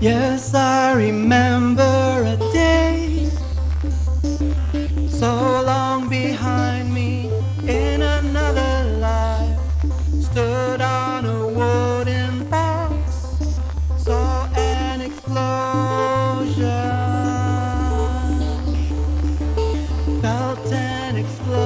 Yes, I remember a day so long behind me in another life. Stood on a wooden box, saw an explosion, felt an explosion.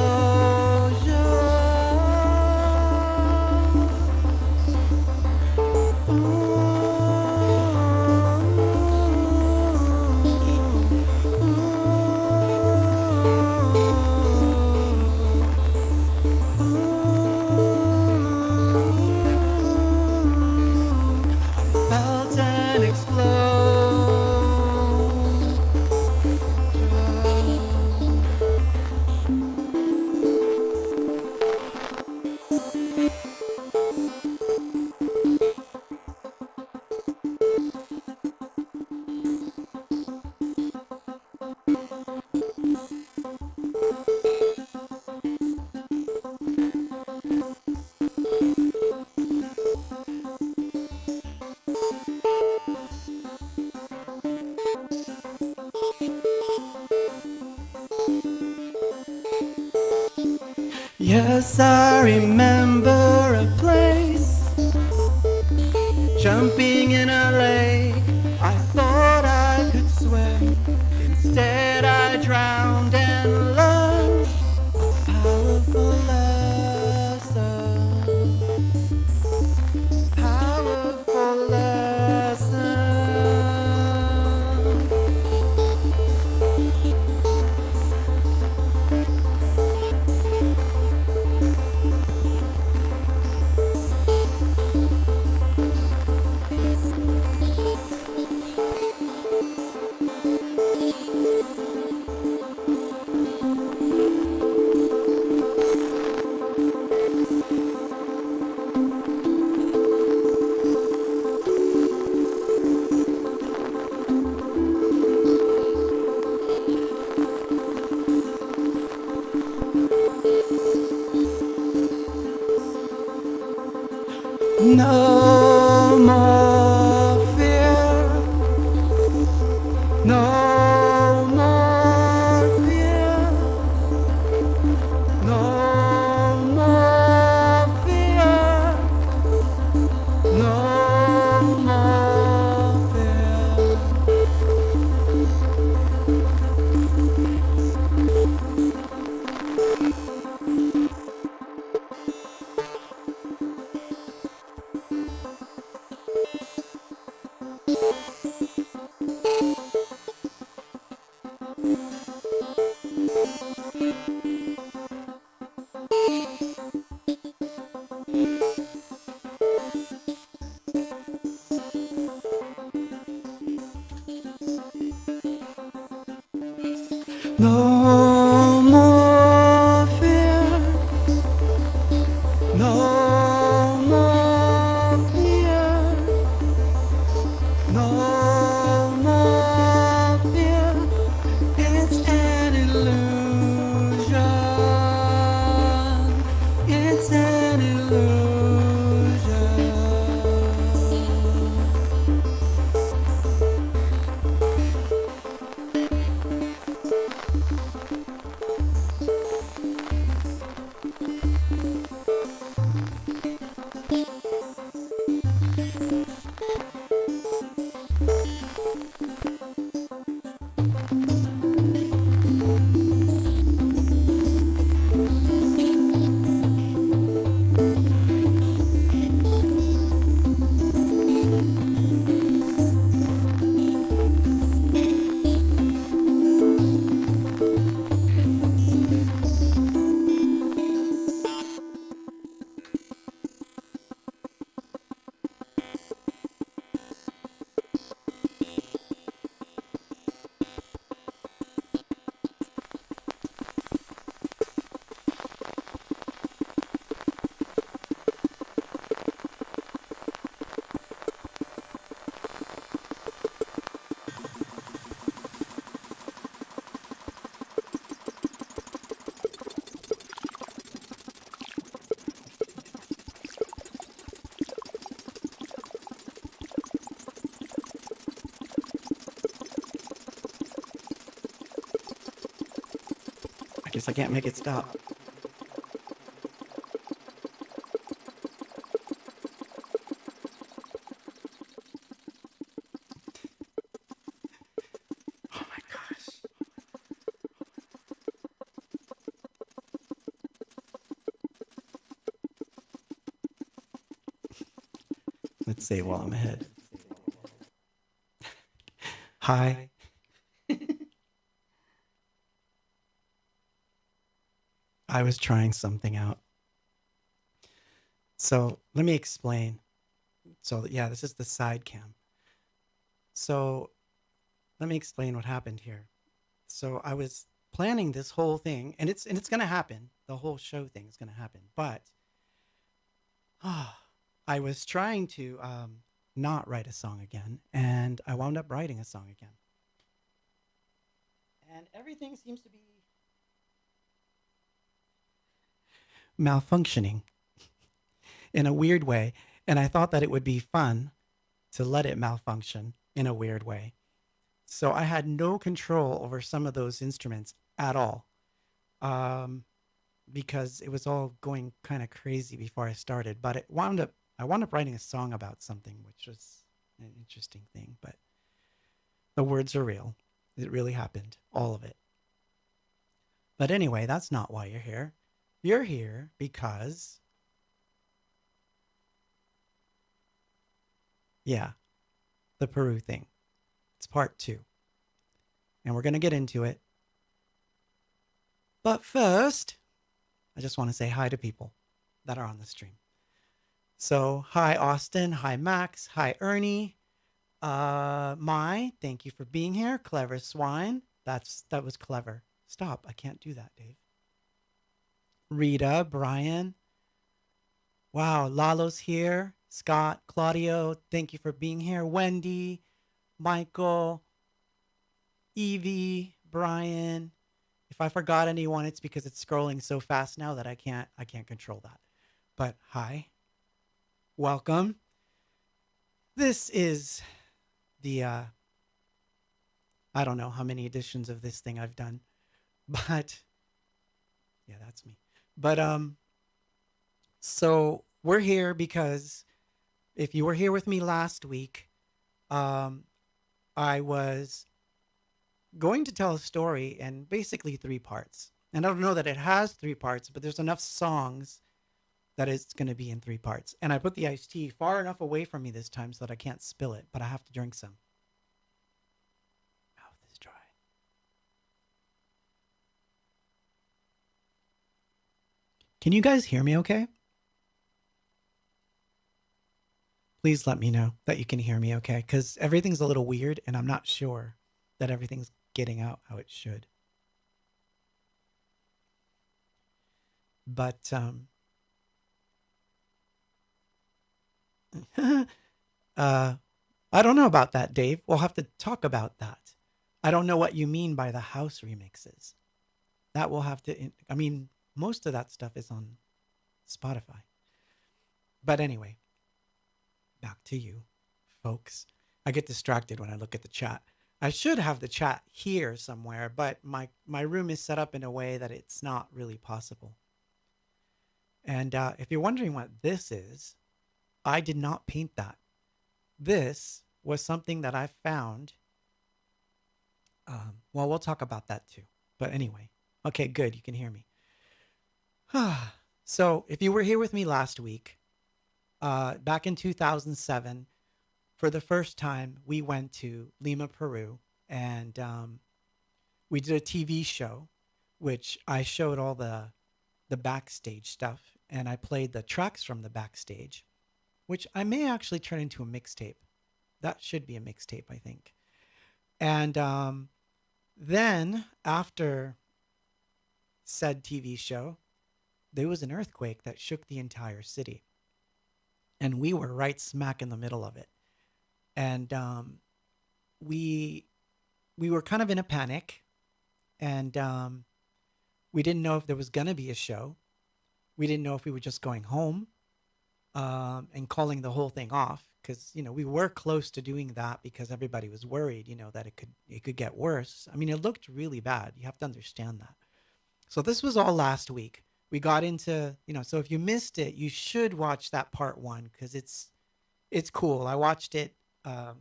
Felt an explosion. Yes, I remember a place, jumping in a lake. I thought I could swim, instead I drowned and learned a powerful lesson. Powerful lesson. No more fear. No more fear. No more fear. No more fear. No more fear. No more fear. No more fear. It's an illusion. It's an illusion. I guess I can't make it stop. Oh my gosh. Let's say while I'm ahead. Hi. I was trying something out. So let me explain. So yeah, this is the side cam. So let me explain what happened here. So I was planning this whole thing, and it's gonna happen. The whole show thing is gonna happen. But I was trying to not write a song again, and I wound up writing a song again. And everything seems to be malfunctioning in a weird way. And I thought that it would be fun to let it malfunction in a weird way. So I had no control over some of those instruments at all, um, because it was all going kind of crazy before I started. But I wound up writing a song about something, which was an interesting thing. But the words are real. It really happened, all of it. But anyway, that's not why you're here. You're here because, yeah, the Peru thing. It's part 2. And we're going to get into it. But first, I just want to say hi to people that are on the stream. So, hi, Austin. Hi, Max. Hi, Ernie. Thank you for being here. Clever swine. That was clever. Stop. I can't do that, Dave. Rita, Brian. Wow, Lalo's here. Scott, Claudio, thank you for being here. Wendy, Michael, Evie, Brian. If I forgot anyone, it's because it's scrolling so fast now that I can't control that. But hi. Welcome. This is the I don't know how many editions of this thing I've done, but yeah, that's me. But so we're here because if you were here with me last week, um I was going to tell a story in basically three parts. And I don't know that it has three parts, but there's enough songs that it's going to be in three parts. And I put the iced tea far enough away from me this time so that I can't spill it, but I have to drink some. Mouth is dry. Can you guys hear me okay? Please let me know that you can hear me okay, because everything's a little weird and I'm not sure that everything's getting out how it should. But uh, I don't know about that, Dave. We'll have to talk about that. I don't know what you mean by the house remixes. That will have to, I mean, most of that stuff is on Spotify. But anyway, back to you, folks. I get distracted when I look at the chat. I should have the chat here somewhere, but my room is set up in a way that it's not really possible. And if you're wondering what this is, I did not paint that. This was something that I found. Well, we'll talk about that too. But anyway, okay, good. You can hear me. So, if you were here with me last week, back in 2007, for the first time, we went to Lima, Peru, and we did a TV show, which I showed all the backstage stuff, and I played the tracks from the backstage, which I may actually turn into a mixtape. That should be a mixtape, I think. And then after said TV show, there was an earthquake that shook the entire city, and we were right smack in the middle of it. And we we were kind of in a panic, and we didn't know if there was gonna be a show. We didn't know if we were just going home and calling the whole thing off because we were close to doing that because everybody was worried, that it could get worse. I mean, it looked really bad. You have to understand that. So this was all last week. We got into, so if you missed it, you should watch that part one because it's cool. I watched it. I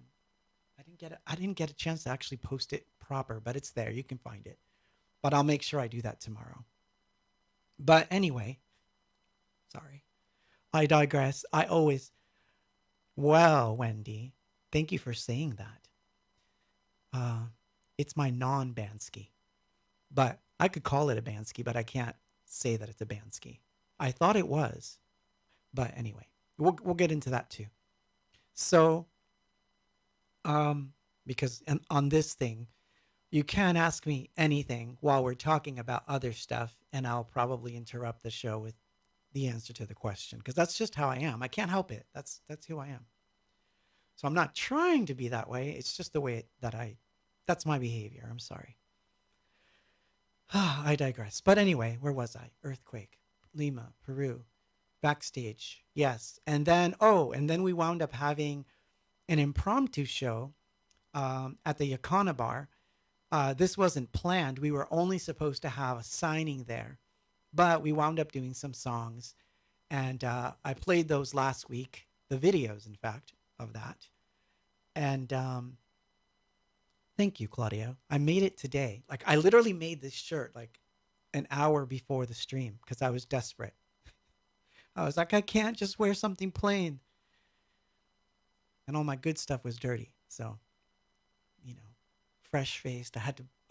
didn't get a chance to actually post it proper, but it's there. You can find it. But I'll make sure I do that tomorrow. But anyway, sorry. I digress. I always Well, Wendy, thank you for saying that. Uh, it's my non-Bansky, but I could call it a Bansky, but I can't say that it's a Bansky. I thought it was, but anyway, we'll get into that too. So, um, because on this thing, you can ask me anything while we're talking about other stuff, and I'll probably interrupt the show with the answer to the question because that's just how I am. I can't help it. That's who I am. So I'm not trying to be that way. It's just the way that's my behavior. I'm sorry. I digress. But anyway, where was I? Earthquake, Lima, Peru, backstage. Yes. And then we wound up having an impromptu show at the Yakana bar. This wasn't planned. We were only supposed to have a signing there, but we wound up doing some songs. And I played those last week, the videos, in fact, of that. And thank you, Claudio. I made it today. Like, I literally made this shirt like an hour before the stream because I was desperate. I was like, I can't just wear something plain. And all my good stuff was dirty. So, you know, fresh faced. I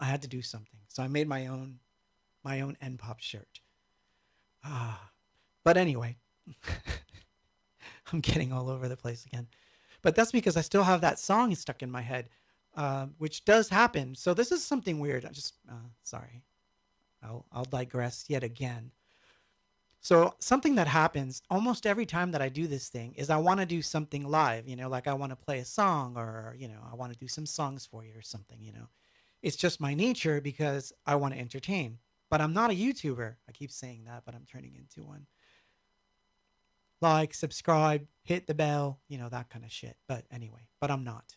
had to do something. So I made my own N pop shirt. Ah, but anyway, I'm getting all over the place again. But that's because I still have that song stuck in my head, which does happen. So this is something weird. I just sorry. I'll digress yet again. So something that happens almost every time that I do this thing is I want to do something live. Like I want to play a song, or I want to do some songs for you or something. It's just my nature because I want to entertain. But I'm not a YouTuber. I keep saying that, but I'm turning into one. like, subscribe, hit the bell, that kind of shit. But anyway, but I'm not.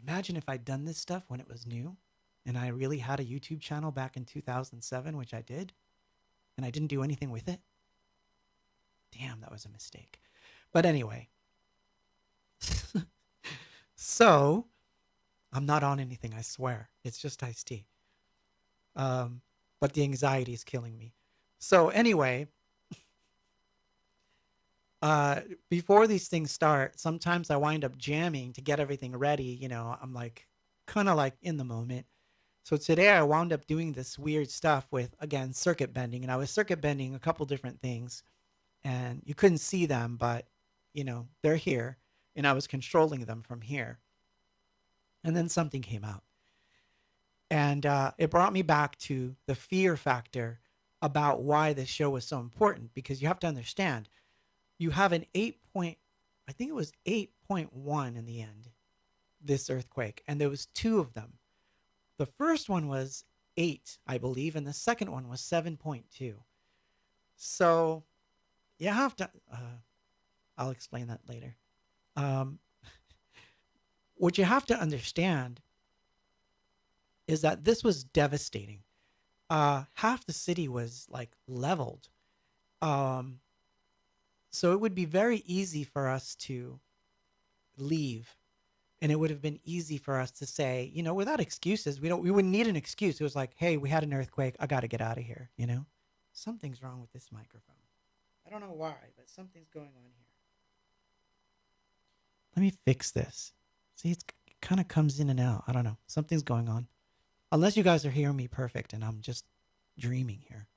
Imagine if I'd done this stuff when it was new and I really had a YouTube channel back in 2007, which I did, and I didn't do anything with it. Damn, that was a mistake. But anyway, so I'm not on anything, I swear. It's just iced tea. But the anxiety is killing me. So anyway, before these things start, sometimes I wind up jamming to get everything ready. I'm like kind of like in the moment. So today I wound up doing this weird stuff with, again, circuit bending. And I was circuit bending a couple different things and you couldn't see them, but they're here and I was controlling them from here. And then something came out. And it brought me back to the fear factor about why this show was so important, because you have to understand, you have an I think it was 8.1 in the end, this earthquake. And there was two of them. The first one was 8, I believe, and the second one was 7.2. So you have to, I'll explain that later. Um, what you have to understand is that this was devastating. Half the city was like leveled. Um, so it would be very easy for us to leave. And it would have been easy for us to say, without excuses, we wouldn't need an excuse. It was like, hey, we had an earthquake. I got to get out of here. Something's wrong with this microphone. I don't know why, but something's going on here. Let me fix this. See, it kind of comes in and out. I don't know. Something's going on. Unless you guys are hearing me perfect and I'm just dreaming here.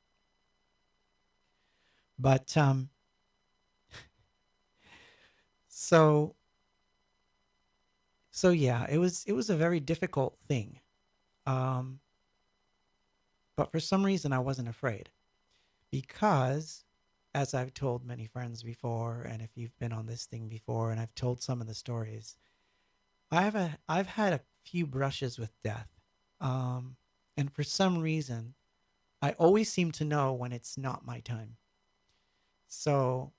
But so yeah, it was a very difficult thing. But for some reason I wasn't afraid, because as I've told many friends before, and if you've been on this thing before, and I've told some of the stories, I've had a few brushes with death. And for some reason, I always seem to know when it's not my time. So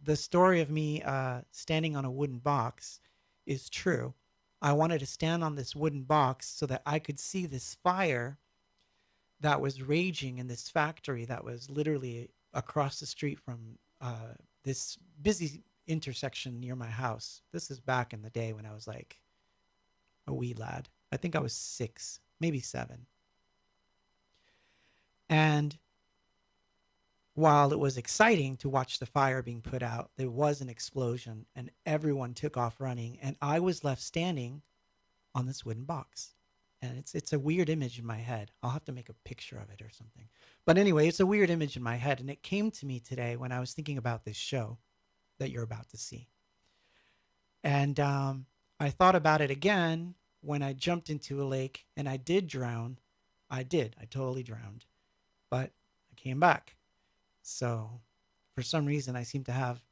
the story of me standing on a wooden box is true. I wanted to stand on this wooden box so that I could see this fire that was raging in this factory that was literally across the street from this busy intersection near my house. This is back in the day when I was like a wee lad. I think I was 6, maybe 7. And while it was exciting to watch the fire being put out, there was an explosion and everyone took off running. And I was left standing on this wooden box. And it's a weird image in my head. I'll have to make a picture of it or something. But anyway, it's a weird image in my head. And it came to me today when I was thinking about this show that you're about to see. And I thought about it again when I jumped into a lake and I did drown. I totally drowned. But I came back. So for some reason, I seem to have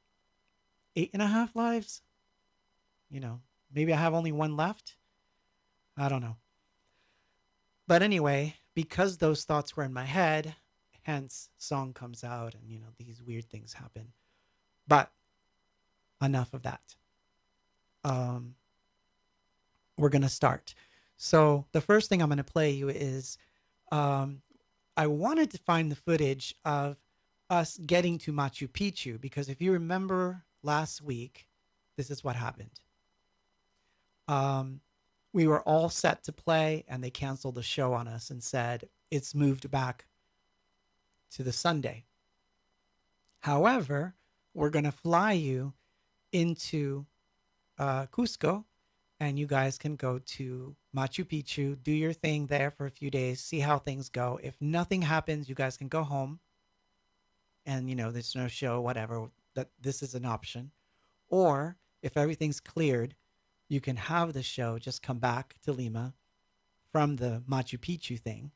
8.5 lives. Maybe I have only one left. I don't know. But anyway, because those thoughts were in my head, hence song comes out and, these weird things happen. But enough of that. We're going to start. So the first thing I'm going to play you is I wanted to find the footage of us getting to Machu Picchu, because if you remember last week, this is what happened. We were all set to play and they canceled the show on us and said it's moved back to the Sunday. However, we're going to fly you into Cusco, and you guys can go to Machu Picchu, do your thing there for a few days, see how things go. If nothing happens, you guys can go home. And, there's no show, whatever, that this is an option. Or if everything's cleared, you can have the show, just come back to Lima from the Machu Picchu thing,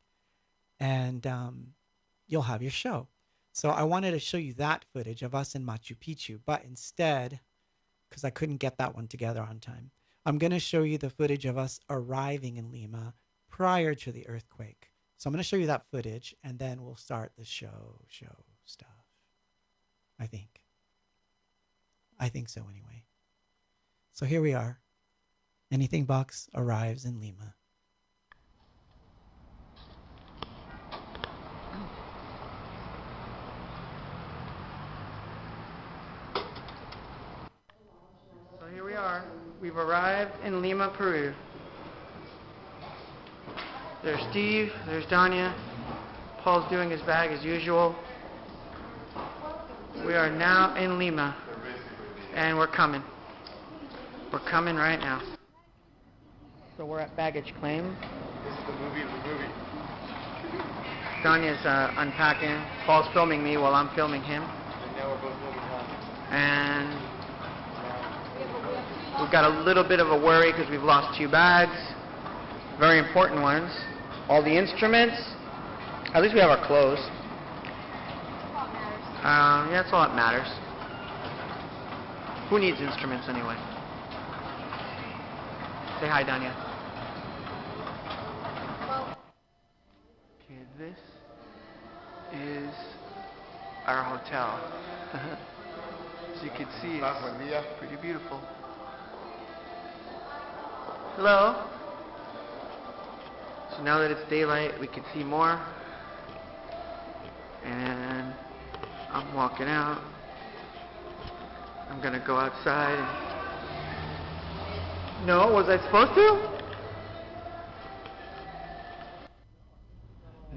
and you'll have your show. So I wanted to show you that footage of us in Machu Picchu, but instead, because I couldn't get that one together on time, I'm going to show you the footage of us arriving in Lima prior to the earthquake. So I'm going to show you that footage, and then we'll start the show stuff, I think. I think so anyway. So here we are. Anything Box arrives in Lima. So here we are. We've arrived in Lima, Peru. There's Steve, there's Danya. Paul's doing his bag as usual. We are now in Lima, and we're coming. We're coming right now. So we're at baggage claim. This is the movie. Danya's unpacking. Paul's filming me while I'm filming him. And now we're both moving on. And we've got a little bit of a worry because we've lost 2 bags. Very important ones. All the instruments. At least we have our clothes. Yeah, that's all that matters. Who needs instruments anyway? Say hi, Danya. Okay, this is our hotel. As you can see, it's pretty beautiful. Hello. So now that it's daylight, we can see more. And I'm walking out. I'm gonna go outside. No, was I supposed to?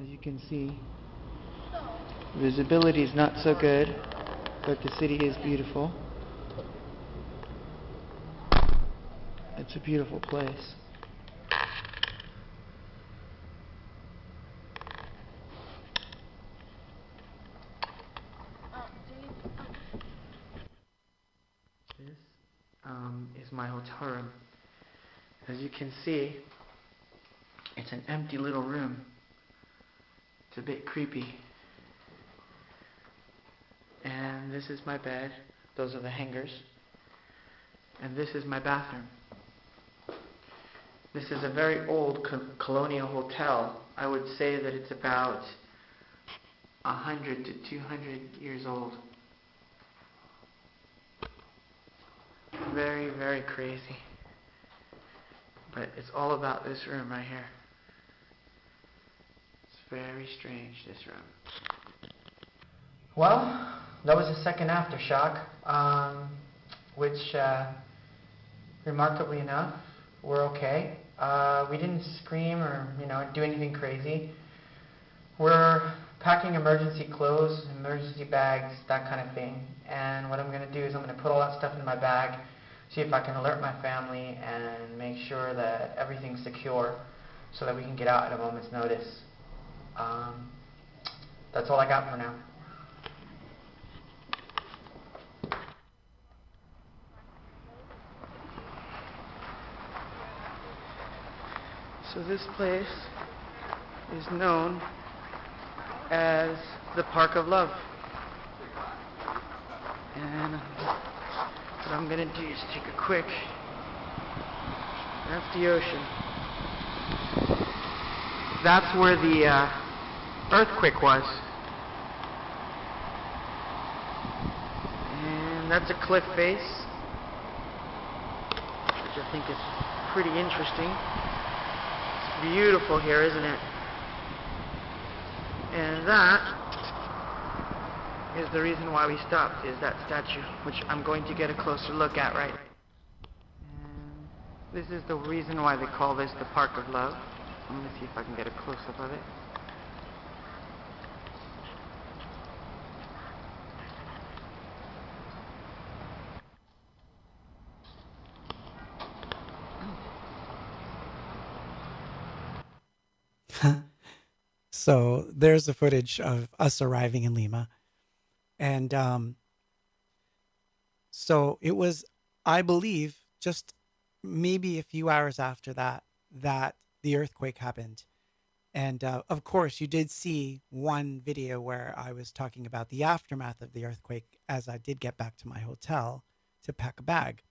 As you can see, visibility is not so good, but the city is beautiful. It's a beautiful place. This is my hotel room. As you can see, it's an empty little room. It's a bit creepy. And this is my bed. Those are the hangers. And this is my bathroom. This is a very old colonial hotel. I would say that it's about 100 to 200 years old. Very, very crazy. But it's all about this room right here. It's very strange, this room. Well, that was the second aftershock, which, remarkably enough, we're okay. We didn't scream or, do anything crazy. We're packing emergency clothes, emergency bags, that kind of thing. And what I'm going to do is I'm going to put all that stuff in my bag, see if I can alert my family and make sure that everything's secure so that we can get out at a moment's notice. That's all I got for now. So this place is known as the Park of Love. And what I'm going to do is take a quick, that's the ocean. That's where the earthquake was. And that's a cliff face, which I think is pretty interesting. It's beautiful here, isn't it? And that is the reason why we stopped, is that statue, which I'm going to get a closer look at right. And this is the reason why they call this the Park of Love. I'm going to see if I can get a close-up of it. So there's the footage of us arriving in Lima. And so it was, I believe, just maybe a few hours after that, that the earthquake happened. And of course, you did see one video where I was talking about the aftermath of the earthquake as I did get back to my hotel to pack a bag.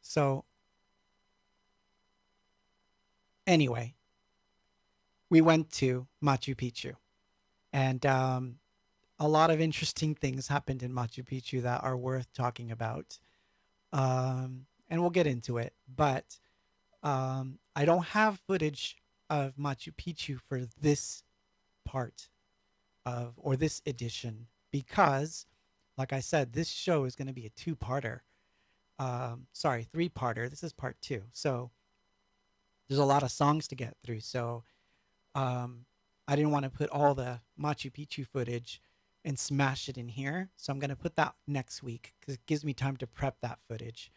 So anyway, we went to Machu Picchu. And a lot of interesting things happened in Machu Picchu that are worth talking about. And we'll get into it. But I don't have footage of Machu Picchu for this part of or this edition because, like I said, this show is going to be a two-parter. Sorry, three-parter. This is part two. So there's a lot of songs to get through. So um, I didn't want to put all the Machu Picchu footage and smash it in here. So I'm going to put that next week because it gives me time to prep that footage.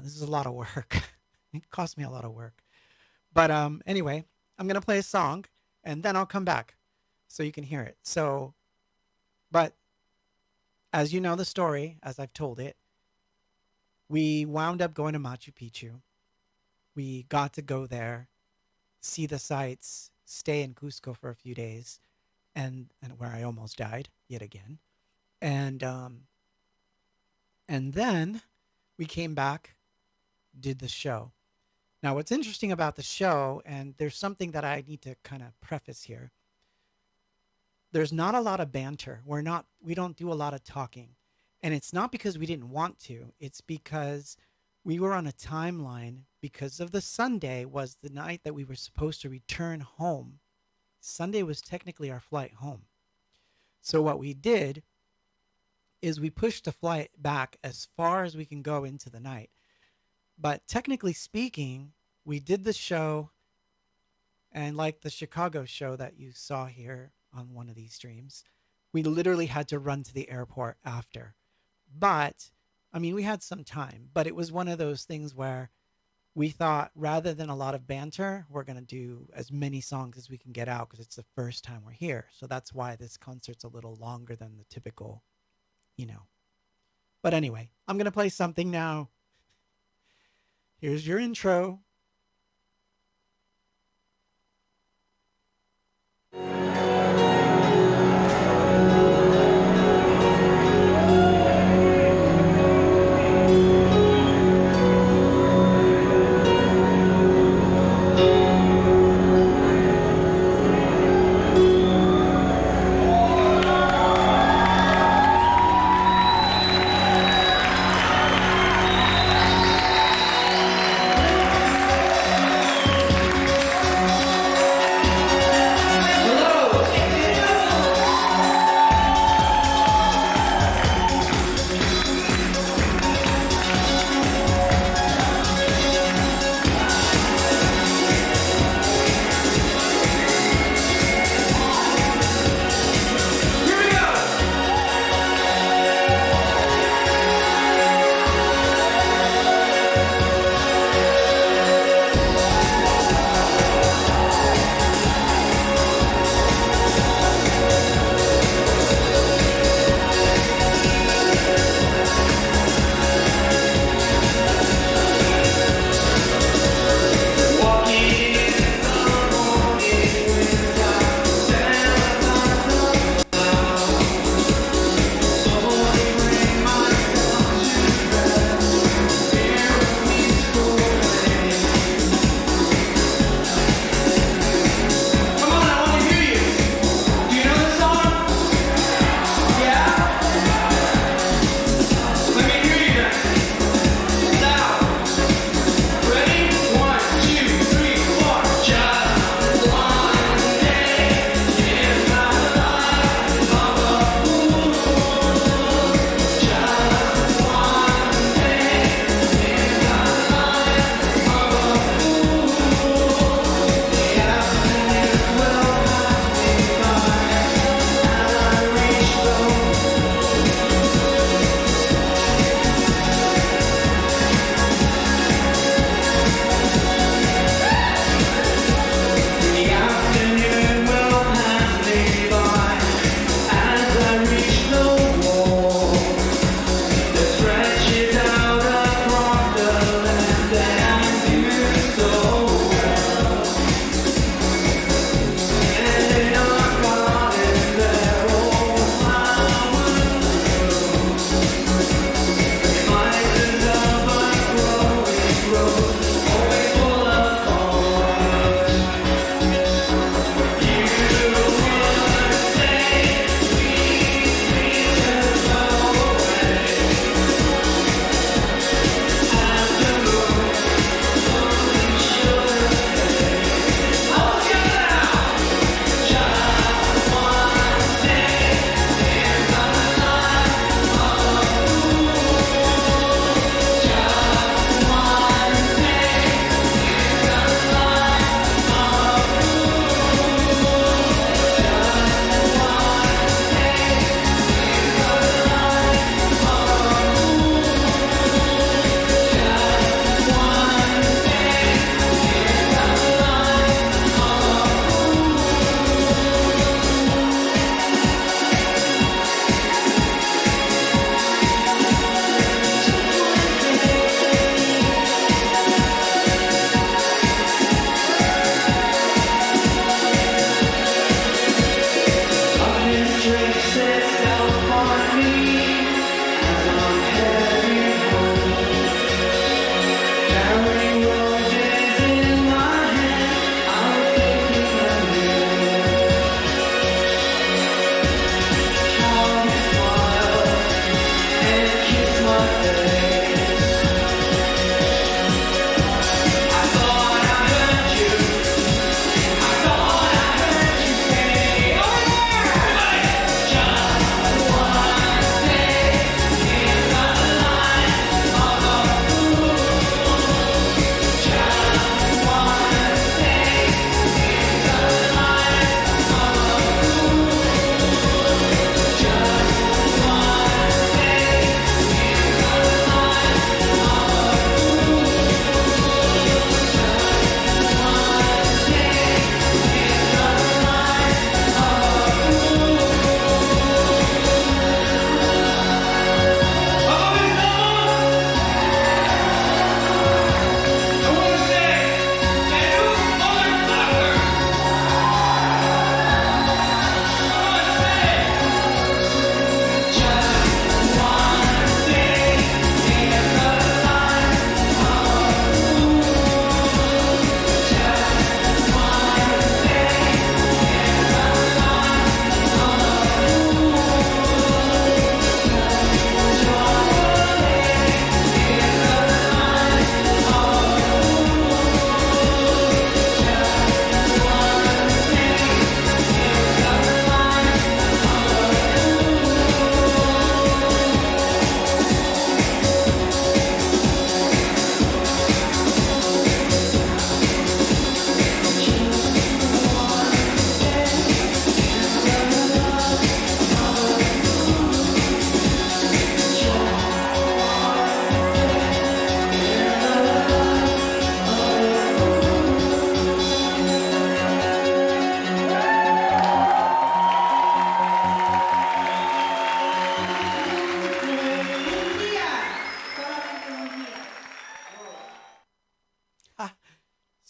This is a lot of work. It cost me a lot of work. But anyway, I'm going to play a song and then I'll come back so you can hear it. So, but as you know the story, as I've told it, we wound up going to Machu Picchu. We got to go there, see the sights, stay in Cusco for a few days, and where I almost died yet again. And and then we came back, did the show. Now, what's interesting about the show, and there's something that I need to kind of preface here. There's not a lot of banter. We don't do a lot of talking. And it's not because we didn't want to. It's because we were on a timeline because of the Sunday was the night that we were supposed to return home. Sunday was technically our flight home. So what we did is we pushed the flight back as far as we can go into the night. But technically speaking, we did the show, and like the Chicago show that you saw here on one of these streams, we literally had to run to the airport after. But, I mean, we had some time, but it was one of those things where we thought rather than a lot of banter, we're going to do as many songs as we can get out because it's the first time we're here. So that's why this concert's a little longer than the typical, you know. But anyway, I'm going to play something now. Here's your intro.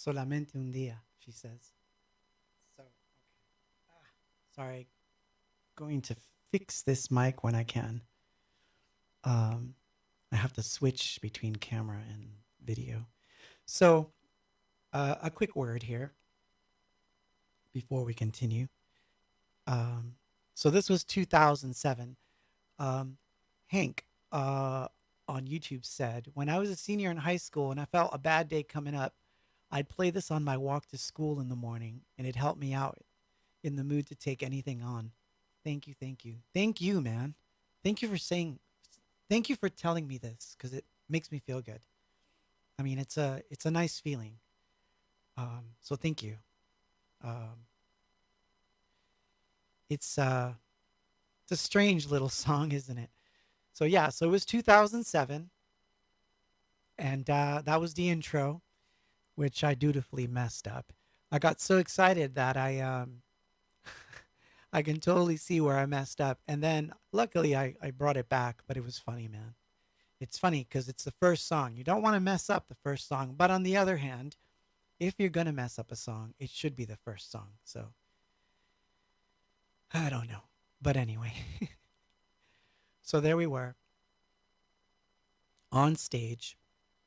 Solamente un día, she says. So, okay. Sorry, going to fix this mic when I can. Um, I have to switch between camera and video. So, a quick word here before we continue. Um, so this was 2007. Um, Hank on YouTube said, when I was a senior in high school and I felt a bad day coming up, I'd play this on my walk to school in the morning, and it helped me out in the mood to take anything on. Thank you, thank you, thank you, man. Thank you for saying, thank you for telling me this because it makes me feel good. I mean, it's a nice feeling. So thank you. Um, it's uh, it's a strange little song, isn't it? So yeah, so it was 2007, and that was the intro, which I dutifully messed up. I got so excited that I can totally see where I messed up, and then luckily I brought it back. But it was funny, man. It's funny because it's the first song. You don't want to mess up the first song, but on the other hand, if you're gonna mess up a song, it should be the first song. So I don't know, but anyway, so there we were on stage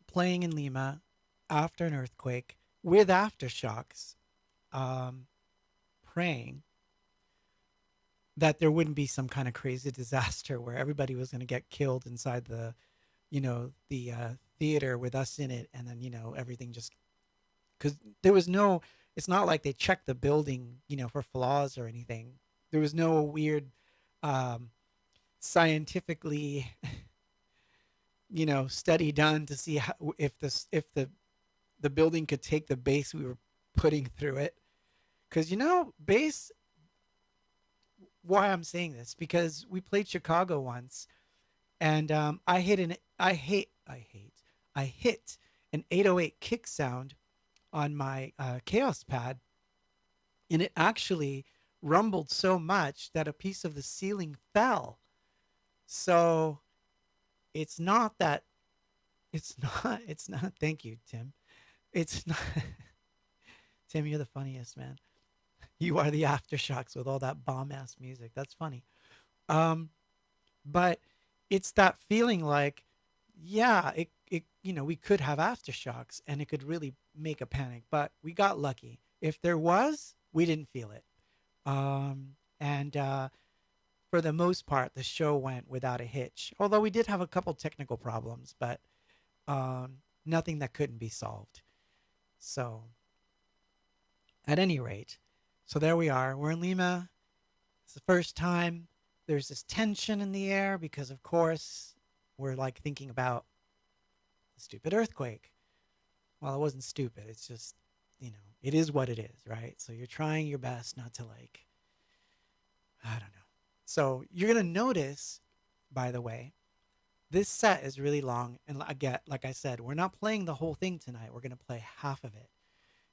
playing in Lima after an earthquake with aftershocks, um, praying that there wouldn't be some kind of crazy disaster where everybody was going to get killed inside the theater with us in it, and then everything just because there was no. It's not like they checked the building, for flaws or anything. There was no weird, um, scientifically, study done to see how, if the building could take the base we were putting through it. Because base. Why I'm saying this because we played Chicago once, and I hit an 808 kick sound on my Chaos pad, and it actually rumbled so much that a piece of the ceiling fell. So it's not that it's not. Thank you, Tim. It's not. Tim, you're the funniest, man. You are the aftershocks with all that bomb ass music. That's funny. Um, but it's that feeling like, yeah, we could have aftershocks and it could really make a panic, but we got lucky. If there was, we didn't feel it. And For the most part, the show went without a hitch. Although we did have a couple technical problems, but nothing that couldn't be solved. So, at any rate, so there we are. We're in Lima. It's the first time. There's this tension in the air because, of course, we're like thinking about the stupid earthquake. Well, it wasn't stupid. It's just, it is what it is, right? So you're trying your best not to I don't know. So you're going to notice, by the way, this set is really long. And again, like I said, we're not playing the whole thing tonight. We're going to play half of it.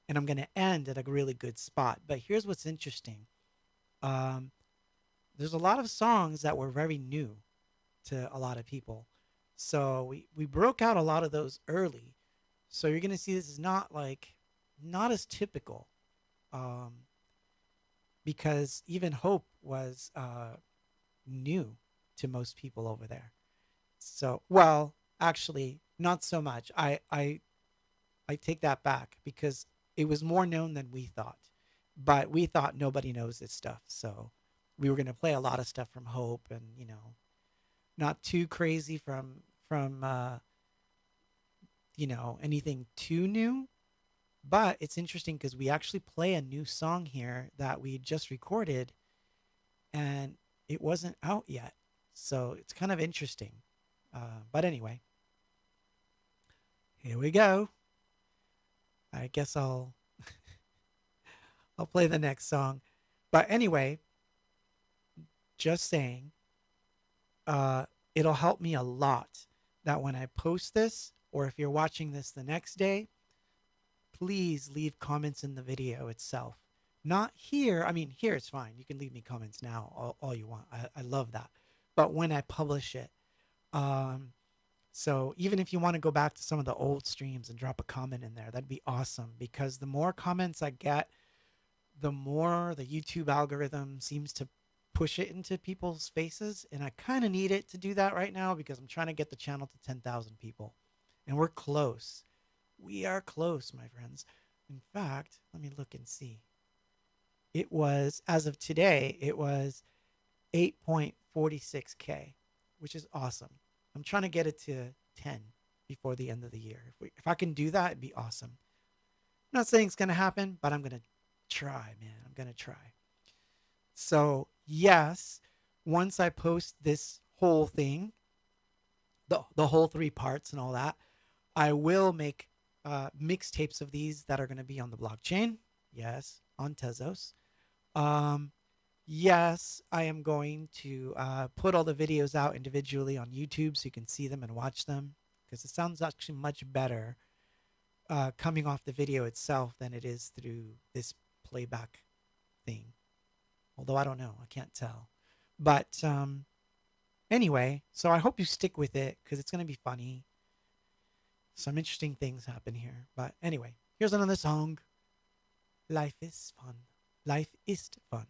And I'm going to end at a really good spot. But here's what's interesting. Um, there's a lot of songs that were very new to a lot of people. So we broke out a lot of those early. So you're going to see this is not as typical. Um, because even Hope was new to most people over there. So, well, actually, not so much. I take that back because it was more known than we thought. But we thought nobody knows this stuff. So we were going to play a lot of stuff from Hope and, not too crazy from anything too new. But it's interesting because we actually play a new song here that we just recorded and it wasn't out yet. So it's kind of interesting. But anyway, here we go. I guess I'll play the next song. But anyway, just saying, uh, it'll help me a lot that when I post this, or if you're watching this the next day, please leave comments in the video itself. Not here. I mean, here it's fine. You can leave me comments now all you want. I love that. But when I publish it, um, So even if you want to go back to some of the old streams and drop a comment in there, that'd be awesome because the more comments I get, the more the YouTube algorithm seems to push it into people's faces. And I kind of need it to do that right now because I'm trying to get the channel to 10,000 people. And we're close. We are close, my friends. In fact, let me look and see. It was, as of today, it was 8.46K, which is awesome. I'm trying to get it to 10 before the end of the year. If I can do that, it'd be awesome. I'm not saying it's going to happen, but I'm going to try, man. I'm going to try. So, yes, once I post this whole thing, the whole three parts and all that, I will make mixtapes of these that are going to be on the blockchain. Yes, on Tezos. Um, yes, I am going to put all the videos out individually on YouTube so you can see them and watch them because it sounds actually much better coming off the video itself than it is through this playback thing. Although I don't know, I can't tell. But anyway, so I hope you stick with it because it's going to be funny. Some interesting things happen here. But anyway, here's another song. Life is fun. Life is fun.